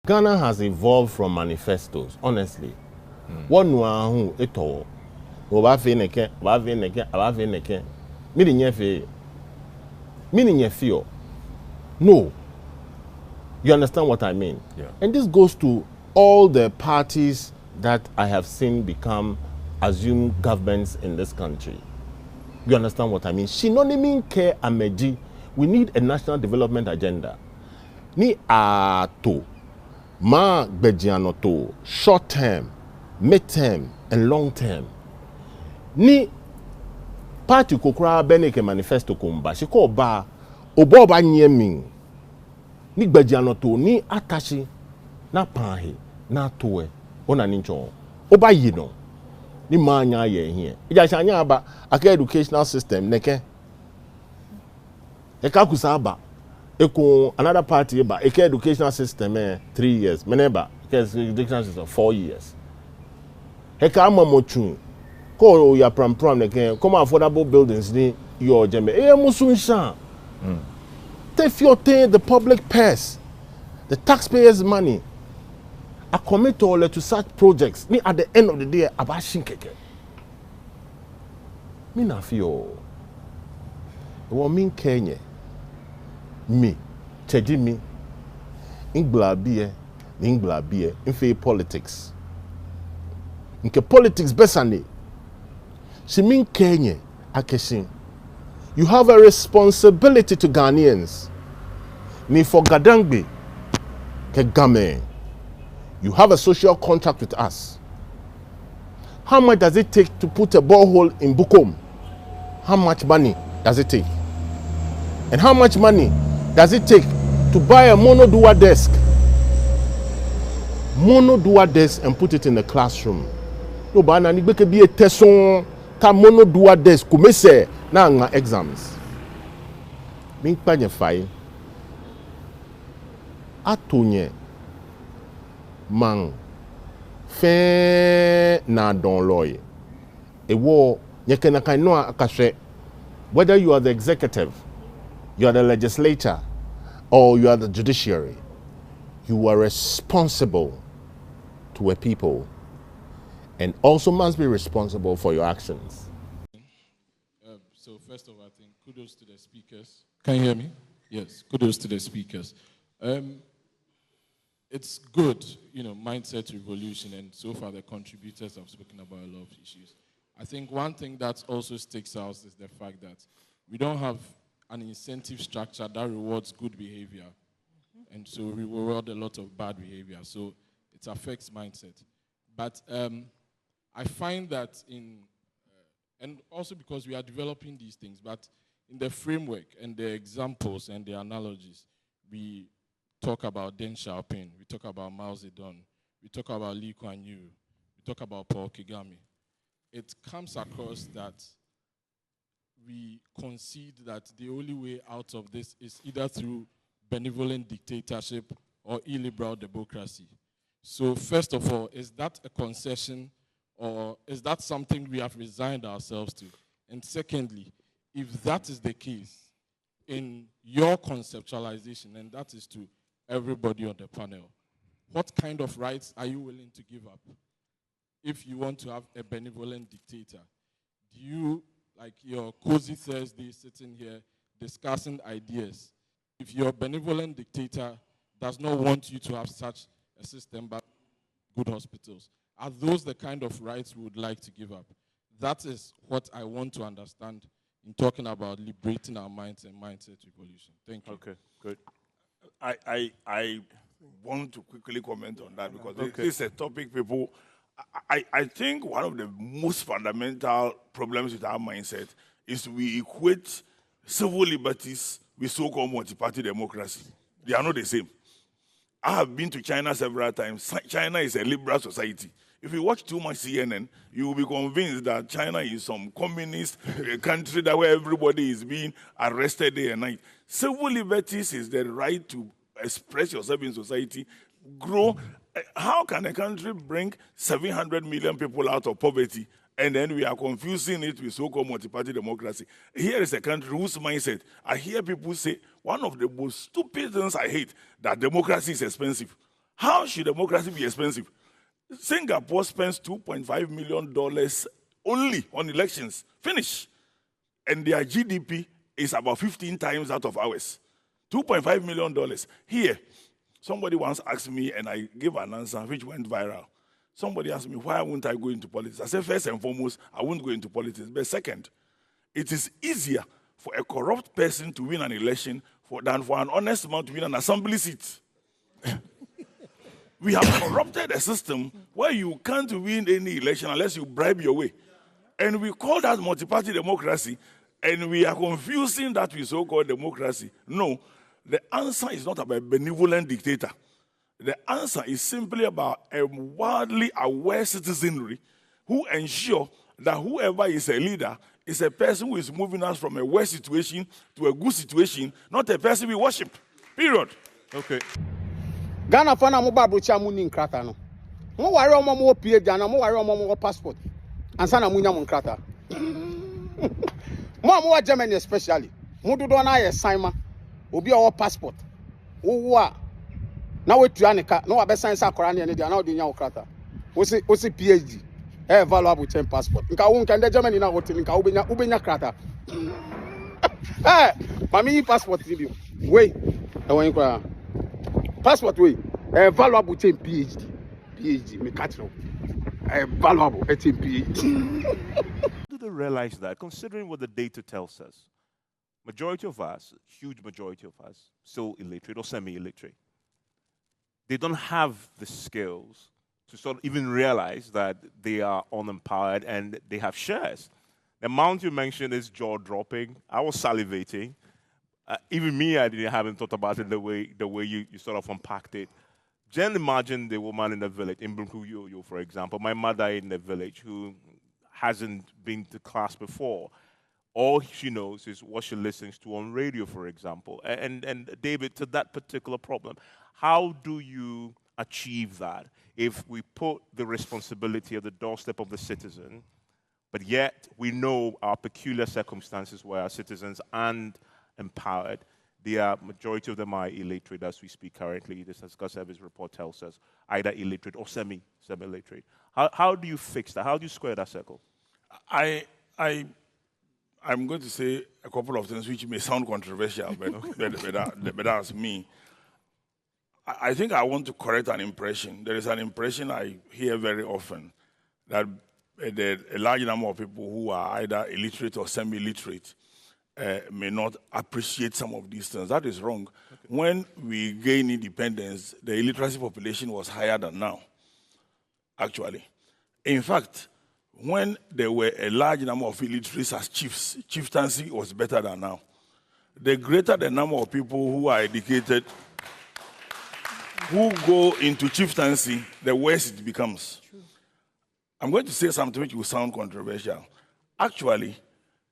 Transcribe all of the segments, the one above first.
Ghana has evolved from manifestos, honestly. One who it all. Meaning fear. No. You understand what I mean? Yeah. And this goes to all the parties that I have seen become assumed governments in this country. You understand what I mean? Synonym care ameji. We need a national development agenda. Ni ato ma bejiano to short term, mid term, and long term. Ni party kokra beneke manifesto kumba. Shiko ba oboba nyemi. Ni bejiano to ni atashi na pahe na towe ona nincho. Oba yino. Ni manya ye here. Ija shanya aba aka educational system neke. Eka kusaba. Eko another party ba eka educational system 3 years. Meneba educational system 4 years. Eka amamochu. Ko ya pram neke come affordable buildings ni your jeme. Musunsha. Take your thing, the public purse, the taxpayers' money. I commit all to such projects. Me at the end of the day, about shinkeke. Me na feel. What mean Kenya? Me, cheji me. Ingla biye, in favor politics. Inke politics besane. She mean Kenya, akeshin. You have a responsibility to Ghanaians. Ni for Gadangbe, ke game. You have a social contract with us. How much does it take to put a borehole in Bukom? How much money does it take? And how much money does it take to buy a mono-dual desk? Mono-dual desk and put it in the classroom. No, but I need to be a tesson. Ta mono-dual desk kumese na nga exams. Min panye fai. Atonye. Man fe na don loy e wo nyeke na kan no akahwe whether you are the executive, you are the legislature, or you are the judiciary, you are responsible to a people and also must be responsible for your actions. So first of all, I think kudos to the speakers. Can you hear me? Yes, kudos to the speakers. It's good, mindset revolution, and so far the contributors have spoken about a lot of issues. I think one thing that also sticks out is the fact that we don't have an incentive structure that rewards good behavior, and so we reward a lot of bad behavior, so it affects mindset. But I find that and also because we are developing these things, but in the framework and the examples and the analogies, we talk about Deng Xiaoping, we talk about Mao Zedong, we talk about Lee Kuan Yew, we talk about Paul Kagame. It comes across that we concede that the only way out of this is either through benevolent dictatorship or illiberal democracy. So first of all, is that a concession or is that something we have resigned ourselves to? And secondly, if that is the case, in your conceptualization, and that is to everybody on the panel, what kind of rights are you willing to give up if you want to have a benevolent dictator? Do you, like your cozy Thursday sitting here discussing ideas, if your benevolent dictator does not want you to have such a system but good hospitals, are those the kind of rights we would like to give up? That is what I want to understand in talking about liberating our minds and mindset revolution. Thank you. Okay, good. I want to quickly comment on that because this is a topic people. I think one of the most fundamental problems with our mindset is we equate civil liberties with so-called multi-party democracy. They are not the same. I have been to China several times. China is a liberal society. If you watch too much CNN, you will be convinced that China is some communist country that where everybody is being arrested day and night. Civil liberties is the right to express yourself in society, grow. How can a country bring 700 million people out of poverty and then we are confusing it with so-called multi-party democracy? Here is a country whose mindset, I hear people say, one of the most stupid things I hate, that democracy is expensive. How should democracy be expensive? Singapore spends $2.5 million only on elections. Finish. And their GDP is about 15 times that of ours. $2.5 million. Here, somebody once asked me, and I gave an answer which went viral. Somebody asked me, why won't I go into politics? I said, first and foremost, I won't go into politics. But second, it is easier for a corrupt person to win an election than for an honest man to win an assembly seat. We have corrupted a system where you can't win any election unless you bribe your way. And we call that multi-party democracy, and we are confusing that with so-called democracy. No, the answer is not about a benevolent dictator. The answer is simply about a wildly aware citizenry who ensure that whoever is a leader is a person who is moving us from a worse situation to a good situation, not a person we worship. Period. Okay. Ghana fana mo Bible cha mu ni nkrata no. Mo ware omo mo PhD na mo ware omo mo passport. Ansa na mu nya mo nkrata. Mo Germany especially. Mo dodo na ye sign ma. Obi o passport. Wo a na wetua ne ka na wa be sign sa akora ne dia na odi nya wo nkrata. Wo si PhD. Valuable 10 passport. Nka wo nka Germany na hotel nka wo benya krata. Mami passport video. Wait. E won kwa. Passport way, valuable 10 PhD, me catch no. Valuable 10 PhD. Do they realize that, considering what the data tells us, majority of us, huge majority of us, still illiterate or semi-illiterate. They don't have the skills to sort of even realize that they are unempowered and they have shares. The amount you mentioned is jaw-dropping. I was salivating. Even me, I haven't thought about it the way you sort of unpacked it. Just imagine the woman in the village, in Brunkuyoyo, for example, my mother in the village who hasn't been to class before. All she knows is what she listens to on radio, for example. And David, to that particular problem, how do you achieve that if we put the responsibility at the doorstep of the citizen, but yet we know our peculiar circumstances where our citizens and empowered, the majority of them are illiterate as we speak currently. The Statistical Service report tells us either illiterate or semi-illiterate. How do you fix that? How do you square that circle? I'm going to say a couple of things which may sound controversial, but that's me. I think I want to correct an impression. There is an impression I hear very often that a large number of people who are either illiterate or semi-illiterate may not appreciate some of these things. That is wrong. Okay. When we gained independence, the illiteracy population was higher than now, actually. In fact, when there were a large number of illiterates as chiefs, chieftaincy was better than now. The greater the number of people who are educated, who go into chieftaincy, the worse it becomes. True. I'm going to say something which will sound controversial. Actually,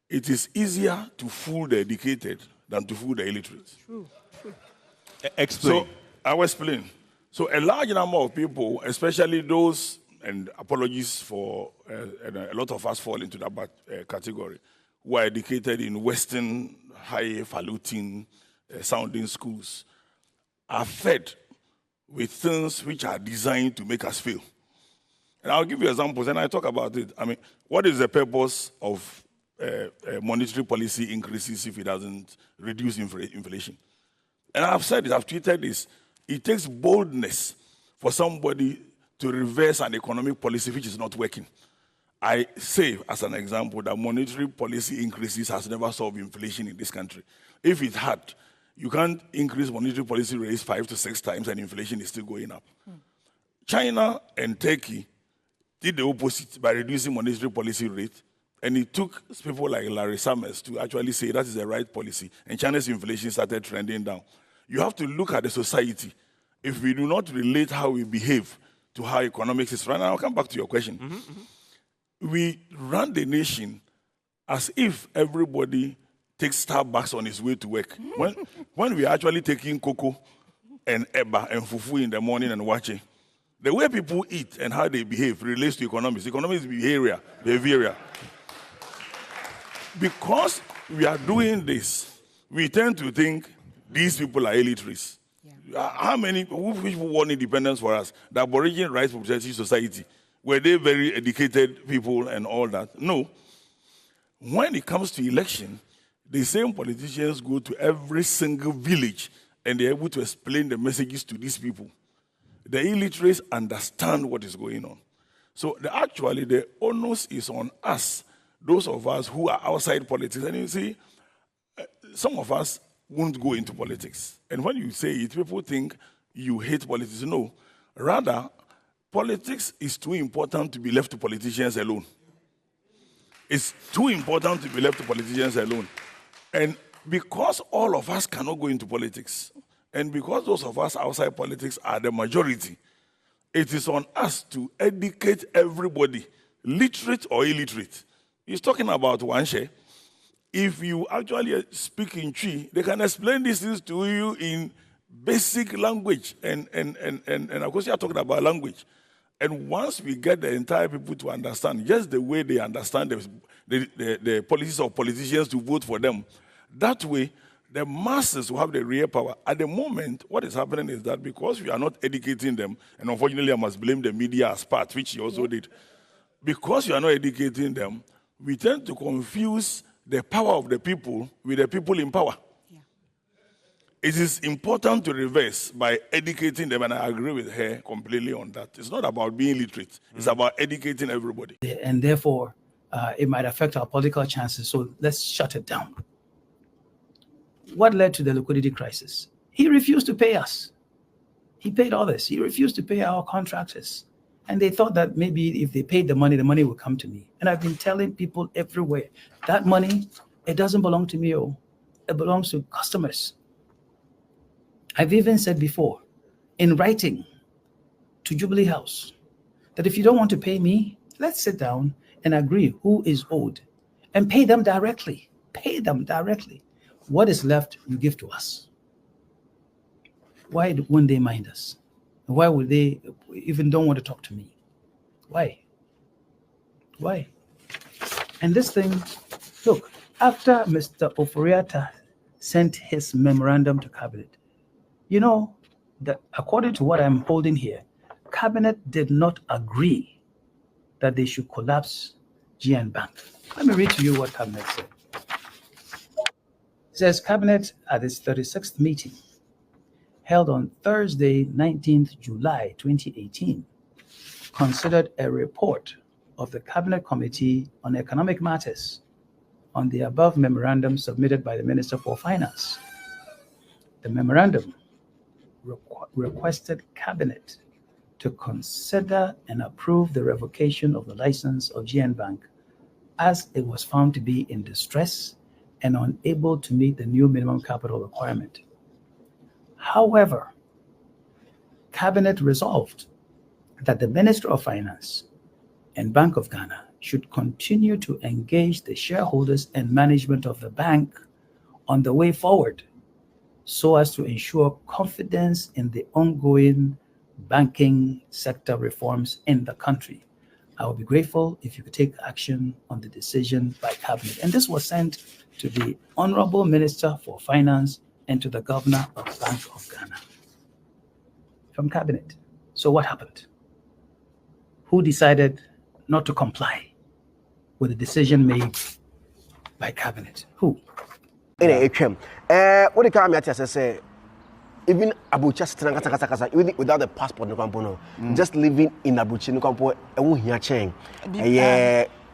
it is easier to fool the educated than to fool the illiterate. True. Explain. So, I will explain. So, a large number of people, especially those, and apologies for, a lot of us fall into that category, who are educated in Western, highfalutin sounding schools, are fed with things which are designed to make us fail. And I'll give you examples, and I talk about it. I mean, what is the purpose of monetary policy increases if it doesn't reduce inflation? And I've said it, I've tweeted this. It takes boldness for somebody to reverse an economic policy which is not working. I say, as an example, that monetary policy increases has never solved inflation in this country. If it had, you can't increase monetary policy rates 5 to 6 times and inflation is still going up. China and Turkey did the opposite by reducing monetary policy rate. And it took people like Larry Summers to actually say that is the right policy. And China's inflation started trending down. You have to look at the society. If we do not relate how we behave to how economics is run, and I'll come back to your question. We run the nation as if everybody takes Starbucks on his way to work. When we are actually taking cocoa and eba and fufu in the morning and watching, the way people eat and how they behave relates to economics. Economics is behavioral. Because we are doing this, we tend to think these people are illiterates. How many people won independence for us? The Aboriginal Rights Protection Society. Were they very educated people and all that? No. When it comes to election, the same politicians go to every single village and they're able to explain the messages to these people. The illiterates understand what is going on. So actually, the onus is on us, those of us who are outside politics. And you see, some of us won't go into politics. And when you say it, people think you hate politics. No. Rather, politics is too important to be left to politicians alone. It's too important to be left to politicians alone. And because all of us cannot go into politics, and because those of us outside politics are the majority, it is on us to educate everybody, literate or illiterate. He's talking about Wanshe. If you actually speak in Chi, they can explain these things to you in basic language. And of course, you are talking about language. And once we get the entire people to understand just the way they understand the policies of politicians to vote for them, that way, the masses will have the real power. At the moment, what is happening is that because we are not educating them, and unfortunately I must blame the media as part, which he also did, because you are not educating them, we tend to confuse the power of the people with the people in power. Yeah. It is important to reverse by educating them, and I agree with her completely on that. It's not about being literate. It's about educating everybody. And therefore, it might affect our political chances, so let's shut it down. What led to the liquidity crisis? He refused to pay us. He paid others. He refused to pay our contractors. And they thought that maybe if they paid the money would come to me. And I've been telling people everywhere, that money, it doesn't belong to me. It belongs to customers. I've even said before, in writing to Jubilee House, that if you don't want to pay me, let's sit down and agree who is owed and pay them directly. Pay them directly. What is left, you give to us. Why wouldn't they mind us? Why would they even don't want to talk to me? Why? Why? And this thing, look, after Mr. Oforiatta sent his memorandum to cabinet, you know, that according to what I'm holding here, cabinet did not agree that they should collapse GN Bank. Let me read to you what cabinet said. It says, cabinet at its 36th meeting held on Thursday, 19th July 2018, considered a report of the Cabinet Committee on Economic Matters on the above memorandum submitted by the Minister for Finance. The memorandum requested Cabinet to consider and approve the revocation of the license of GN Bank as it was found to be in distress and unable to meet the new minimum capital requirement. However, Cabinet resolved that the Minister of Finance and Bank of Ghana should continue to engage the shareholders and management of the bank on the way forward so as to ensure confidence in the ongoing banking sector reforms in the country. I would be grateful if you could take action on the decision by Cabinet. And this was sent to the Honorable Minister for Finance and to the Governor of Bank of Ghana from Cabinet. So what happened? Who decided not to comply with the decision made by Cabinet? Who? What the Cabinet say? Even Abuja even without the passport, just living in Abuja,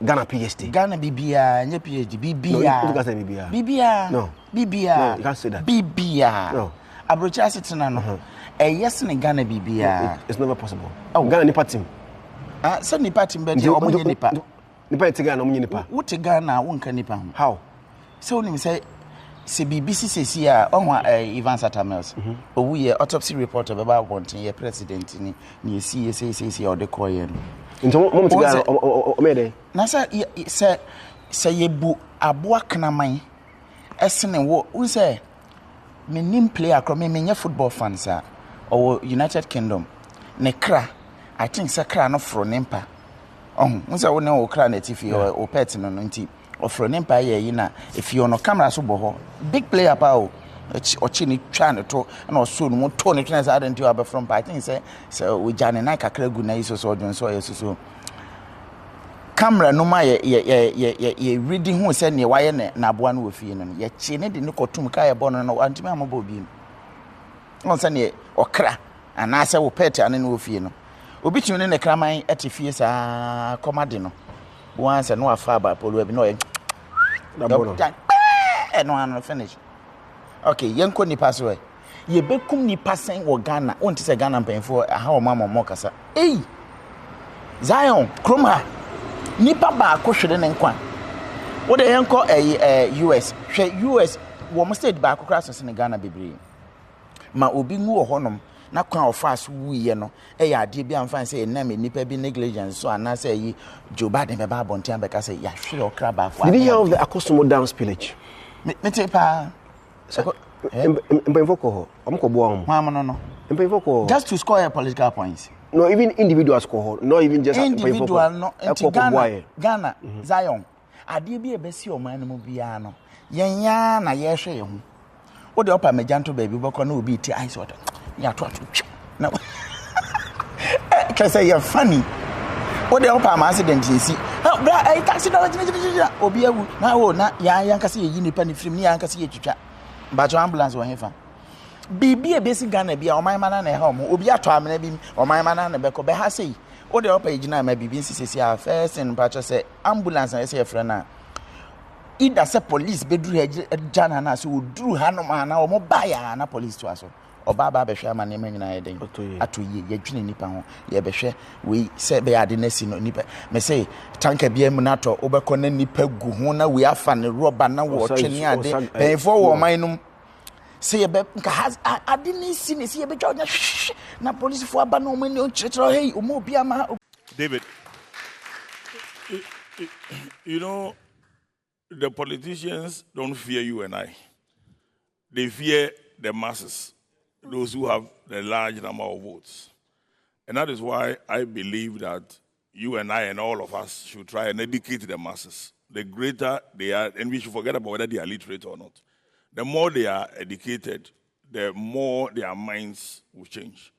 Ghana PhD. Ghana BBA, nye PhD. BBA. No, you can't say BBA. BBA. No. BBA. No, you can't say that. BBA. No. Abrocha sitina no. Yes in Ghana BBA. It's never possible. Oh, Ghana nipa team. So nipa team be omunye nipa. Nipa te Ghana omunye nipa. Wo te Ghana wonka nipa ho. How? So nim say BBC sesi a onwa Ivan Satamels. Owu ye autopsy report about wanting ye president ni see o de koye no. Into moment Ghana o me dey. Na say yebu aboa knaman esene wo say me nim player akro me nya football fans a or United Kingdom ne kra I think say kra no fro nempa wo say wo ne wo kra na tifi o pet no nti o fro nempa ye yi na if you no camera so bo ho big player pa o Ochini trying to and also no tone trans I don't do about from I think say so we Jan and I kakra gu na iso so don so camera no ma ye reading who say ne waye na aboa no ofie no ye chi ne de ne kotum ka ye bono no antimi amabo bi on say ne okra ana say wo pet ane no ofie no obi tunu ne kraman etifie sa komade no one say no afa ba polo bi no ye na bono no an finish. Okay, yenko nipa so e. Ye bekum nipa sen wo Ghana. Won ti se Ghana mpenfo aha o mama mo kasa. Ei. Zion, Kroma. Nipa ba ko hwede ne nkwan. Wo de yenko US. Hwe US wo mo state ba ko kra so ne Ghana bebre. Ma obi ngu wo honom na kwan ofas wuye no. Ya ade bi amfan se na me nipa bi negligence so ana se yi Joe Biden be ba bontia be ka se ya hwe okra ba fo. Did you hear of the Akosumo Dam spillage? Me pa just to score political points. No, even individuals score, not even just individual. No, Ghana, Zion. Adi bi ebesi o man mu bia no. Yenya na ye hwe ye hu. Wo de opa mejanto baby boko na obi ti ice water. Ya to ato. Na. Kase you funny. Wo de opa ma accident yesi. Bra ai taxi na obi awu. Na wo na ya nkase ye nipa ni film ni ya nkase ye twitwa. But ambulance wa hefa bibi ebesi Ghana bia omanmana na ha omo obi ato amena bi omanmana na beko be ha sei o de opa ejina ma bibi nsisisi a first in patcho say ambulance na say efre na ida say police beduru jana na so oduru hanom na omo baya na police to aso oba ba be hwe ama na nyina yeden atoye ye dwene nipa ho ye be hwe we say be ade na si no nipa me say tanka bia mu na to obekọ na nipa gu ho na we afa ne rubber na wo twene ade penfo wo manum say ye be nka ade ni si ne si ye be twa na police fo aba na o mani o chiretro hey o mo bia ma. David, you know, the politicians don't fear you and I. They fear the masses, those who have the large number of votes. And that is why I believe that you and I and all of us should try and educate the masses. The greater they are, and we should forget about whether they are literate or not. The more they are educated, the more their minds will change.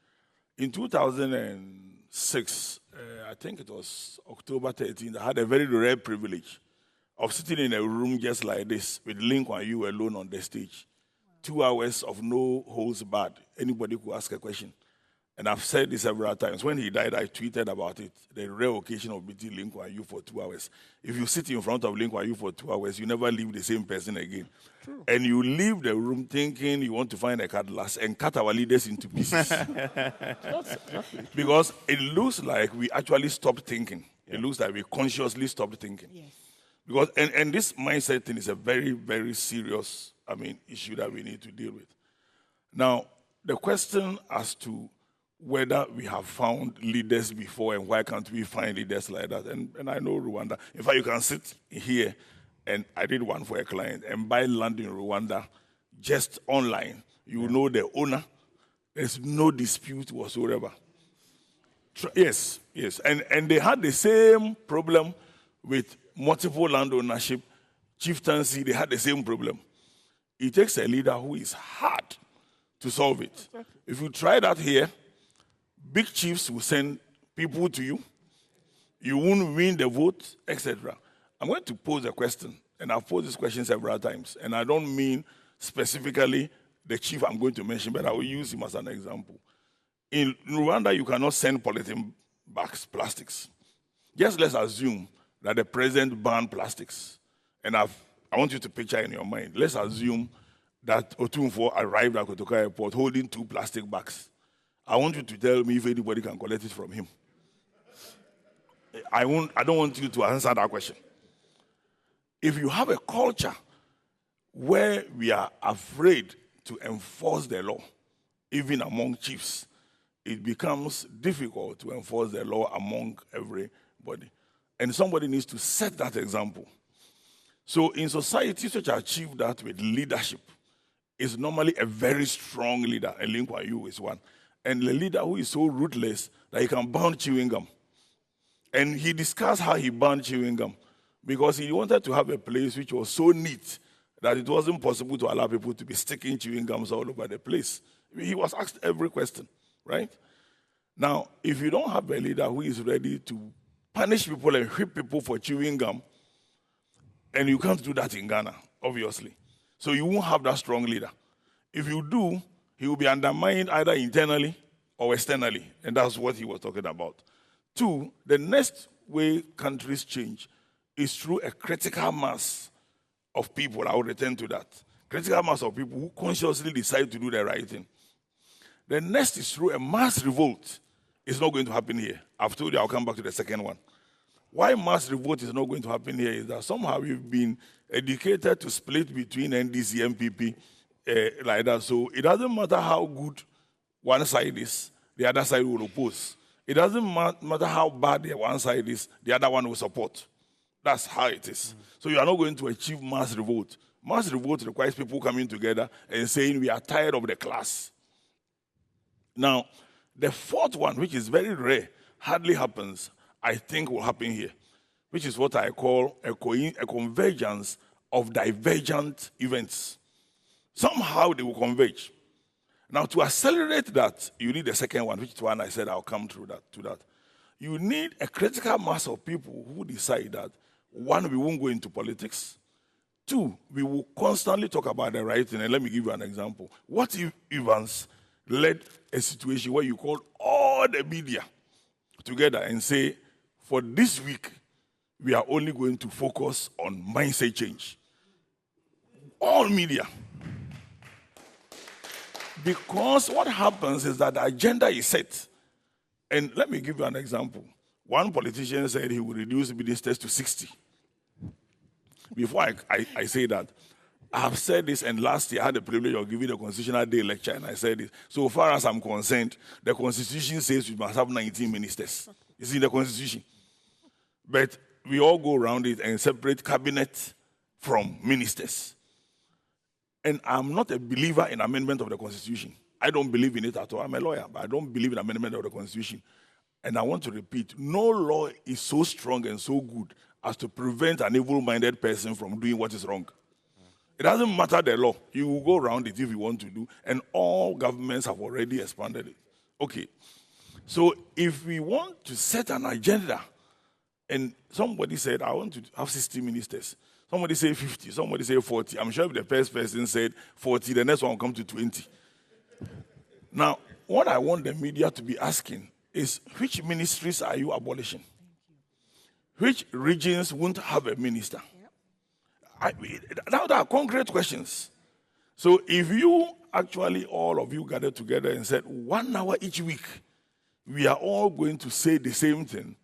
In 2006, I think it was October 13th, I had a very rare privilege of sitting in a room just like this with Link and you alone on the stage. 2 hours of no holds barred. Anybody could ask a question. And I've said this several times. When he died, I tweeted about it. The rare occasion of meeting Link and you for 2 hours. If you sit in front of Link and you for 2 hours, you never leave the same person again. True. And you leave the room thinking you want to find a cutlass and cut our leaders into pieces. Because it looks like we actually stopped thinking. Yeah. It looks like we consciously stopped thinking. Yes. Because and this mindset thing is a very, very serious, issue that we need to deal with. Now, the question as to whether we have found leaders before and why can't we find leaders like that, and I know Rwanda. In fact, you can sit here, and I did one for a client, and buy land in Rwanda just online. You know the owner. There's no dispute whatsoever. Yes. And they had the same problem with multiple land ownership, chieftaincy, they had the same problem. It takes a leader who is hard to solve it. Exactly. If you try that here, big chiefs will send people to you, you won't win the vote, etc. I'm going to pose a question, and I've posed this question several times, and I don't mean specifically the chief I'm going to mention, but I will use him as an example. In Rwanda, you cannot send polythene bags, plastics. Just let's assume that the president banned plastics. And I want you to picture in your mind. Let's assume that Otunfo arrived at Kotoka Airport holding 2 plastic bags. I want you to tell me if anybody can collect it from him. I don't want you to answer that question. If you have a culture where we are afraid to enforce the law, even among chiefs, it becomes difficult to enforce the law among everybody. And somebody needs to set that example. So in societies which achieve that with leadership, is normally a very strong leader, and Lin Kuan Yew is one. And the leader who is so ruthless that he can burn chewing gum. And he discussed how he burned chewing gum because he wanted to have a place which was so neat that it wasn't possible to allow people to be sticking chewing gums all over the place. He was asked every question, right? Now, if you don't have a leader who is ready to punish people and whip people for chewing gum, and you can't do that in Ghana, obviously. So you won't have that strong leader. If you do, he will be undermined either internally or externally, and that's what he was talking about. 2, the next way countries change is through a critical mass of people. I will return to that. Critical mass of people who consciously decide to do the right thing. The next is through a mass revolt. It's not going to happen here. I've told you I'll come back to the second one. Why mass revolt is not going to happen here is that somehow we've been educated to split between NDC and MPP like that. So it doesn't matter how good one side is, the other side will oppose. It doesn't matter how bad the one side is, the other one will support. That's how it is. So you are not going to achieve mass revolt. Mass revolt requires people coming together and saying we are tired of the class. Now, the fourth one, which is very rare, hardly happens, I think will happen here, which is what I call a convergence of divergent events. Somehow they will converge. Now, to accelerate that, you need the second one, which is one I said I'll come to that. You need a critical mass of people who decide that, 1, we won't go into politics. 2, we will constantly talk about the right thing. And let me give you an example. What if Evans led a situation where you called all the media together and say, for this week, we are only going to focus on mindset change. All media. Because what happens is that the agenda is set. And let me give you an example. One politician said he would reduce ministers to 60. Before I say that, I have said this, and last year I had the privilege of giving a Constitutional Day lecture, and I said this. So far as I'm concerned, the Constitution says we must have 19 ministers. It's in the Constitution. But we all go around it and separate cabinet from ministers. And I'm not a believer in amendment of the Constitution. I don't believe in it at all. I'm a lawyer, but I don't believe in amendment of the Constitution. And I want to repeat, no law is so strong and so good as to prevent an evil-minded person from doing what is wrong. It doesn't matter the law. You will go around it if you want to do, and all governments have already expanded it. Okay. So if we want to set an agenda, and somebody said, I want to have 60 ministers. Somebody say 50, somebody say 40. I'm sure if the first person said 40, the next one will come to 20. Now, what I want the media to be asking is, which ministries are you abolishing? Which regions won't have a minister? Now, there are concrete questions. So if you actually, all of you gathered together and said, 1 hour each week, we are all going to say the same thing,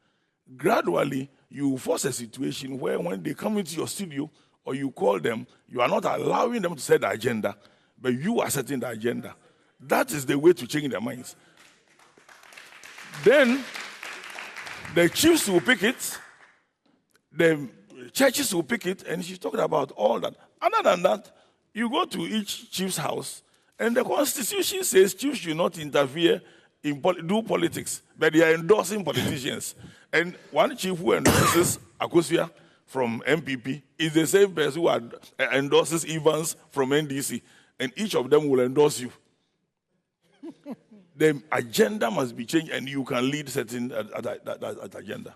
gradually, you force a situation where when they come into your studio or you call them, you are not allowing them to set the agenda, but you are setting the agenda. That is the way to change their minds. Then, the chiefs will pick it, the churches will pick it, and she's talking about all that. Other than that, you go to each chief's house, and the Constitution says chiefs should not interfere in do politics, but they are endorsing politicians. And one chief who endorses Akosua from MPP is the same person who endorses Evans from NDC, and each of them will endorse you. The agenda must be changed, and you can lead certain that agenda.